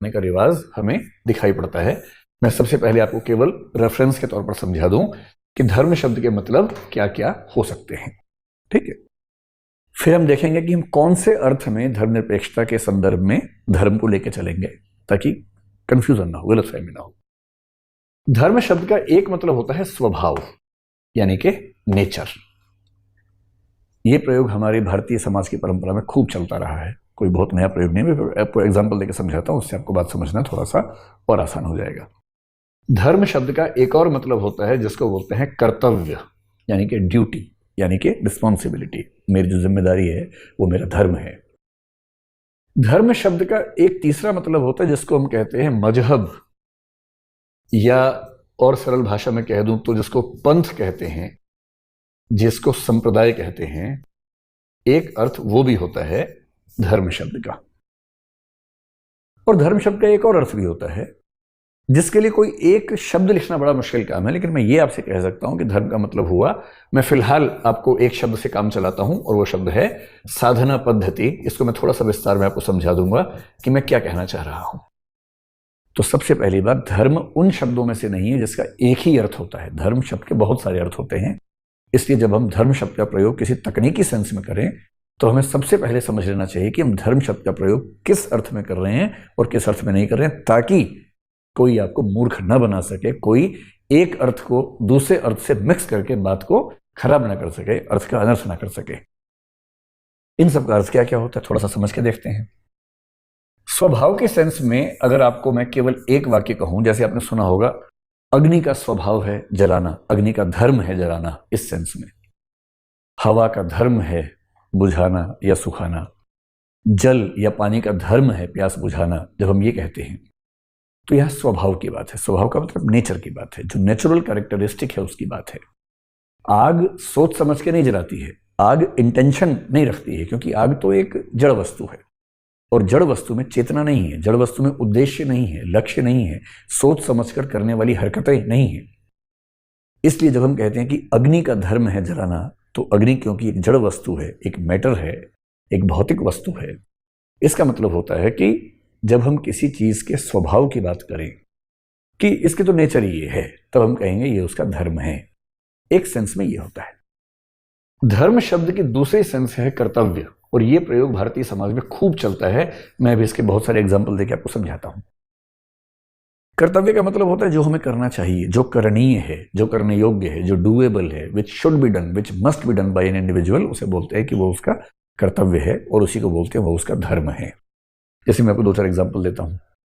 का रिवाज हमें दिखाई पड़ता है। मैं सबसे पहले आपको केवल रेफरेंस के तौर पर समझा दूं कि धर्म शब्द के मतलब क्या क्या हो सकते हैं। ठीक है, फिर हम देखेंगे कि हम कौन से अर्थ में धर्मनिरपेक्षता के संदर्भ में धर्म को लेकर चलेंगे ताकि कंफ्यूजन ना हो, गलतफहमी ना हो। धर्म शब्द का एक मतलब होता है स्वभाव, यानी कि नेचर। यह प्रयोग हमारे भारतीय समाज की परंपरा में खूब चलता रहा है, कोई बहुत नया प्रयोग नहीं। मैं आपको एग्जाम्पल देकर समझाता हूं, उससे आपको बात समझना थोड़ा सा और आसान हो जाएगा। धर्म शब्द का एक और मतलब होता है जिसको बोलते हैं कर्तव्य, यानी कि ड्यूटी, यानी कि रिस्पॉन्सिबिलिटी। मेरी जो जिम्मेदारी है वो मेरा धर्म है। धर्म शब्द का एक तीसरा मतलब होता है जिसको हम कहते हैं मजहब, या और सरल भाषा में कह दूं तो जिसको पंथ कहते हैं, जिसको संप्रदाय कहते हैं। एक अर्थ वो भी होता है धर्म शब्द का। और धर्म शब्द का एक और अर्थ भी होता है जिसके लिए कोई एक शब्द लिखना बड़ा मुश्किल काम है, लेकिन मैं ये आपसे कह सकता हूं कि धर्म का मतलब हुआ, मैं फिलहाल आपको एक शब्द से काम चलाता हूं और वो शब्द है साधना पद्धति। इसको मैं थोड़ा सा विस्तार में आपको समझा दूंगा कि मैं क्या कहना चाह रहा हूं। तो सबसे पहली बात, धर्म उन शब्दों में से नहीं है जिसका एक ही अर्थ होता है। धर्म शब्द के बहुत सारे अर्थ होते हैं, इसलिए जब हम धर्म शब्द का प्रयोग किसी तकनीकी सेंस में करें तो हमें सबसे पहले समझ लेना चाहिए कि हम धर्म शब्द का प्रयोग किस अर्थ में कर रहे हैं और किस अर्थ में नहीं कर रहे हैं, ताकि कोई आपको मूर्ख न बना सके, कोई एक अर्थ को दूसरे अर्थ से मिक्स करके बात को खराब ना कर सके, अर्थ का अनर्थ ना कर सके। इन सब का अर्थ क्या क्या होता है थोड़ा सा समझ के देखते हैं। स्वभाव के सेंस में अगर आपको मैं केवल एक वाक्य कहूं, जैसे आपने सुना होगा अग्नि का स्वभाव है जलाना, अग्नि का धर्म है जलाना, इस सेंस में। हवा का धर्म है बुझाना या सुखाना, जल या पानी का धर्म है प्यास बुझाना। जब हम ये कहते हैं तो यह स्वभाव की बात है। स्वभाव का मतलब नेचर की बात है, जो नेचुरल कैरेक्टरिस्टिक है उसकी बात है। आग सोच समझ के नहीं जलाती है, आग इंटेंशन नहीं रखती है, क्योंकि आग तो एक जड़ वस्तु है और जड़ वस्तु में चेतना नहीं है, जड़ वस्तु में उद्देश्य नहीं है, लक्ष्य नहीं है, सोच समझकर करने वाली हरकतें नहीं है। इसलिए जब हम कहते हैं कि अग्नि का धर्म है जलाना, तो अग्नि क्योंकि एक जड़ वस्तु है, एक मैटर है, एक भौतिक वस्तु है, इसका मतलब होता है कि जब हम किसी चीज के स्वभाव की बात करें कि इसके तो नेचर ही ये है, तब हम कहेंगे ये उसका धर्म है। एक सेंस में ये होता है। धर्म शब्द की दूसरी सेंस है कर्तव्य, और ये प्रयोग भारतीय समाज में खूब चलता है। मैं भी इसके बहुत सारे एग्जाम्पल देकर आपको समझाता हूं। कर्तव्य का मतलब होता है जो हमें करना चाहिए, जो करणीय है, जो करने योग्य है, जो डूएबल है, which should be done, which must be done by an individual, उसे बोलते हैं कि वो उसका कर्तव्य है और उसी को बोलते हैं वो उसका धर्म है। जैसे मैं आपको दो चार एग्जाम्पल देता हूं।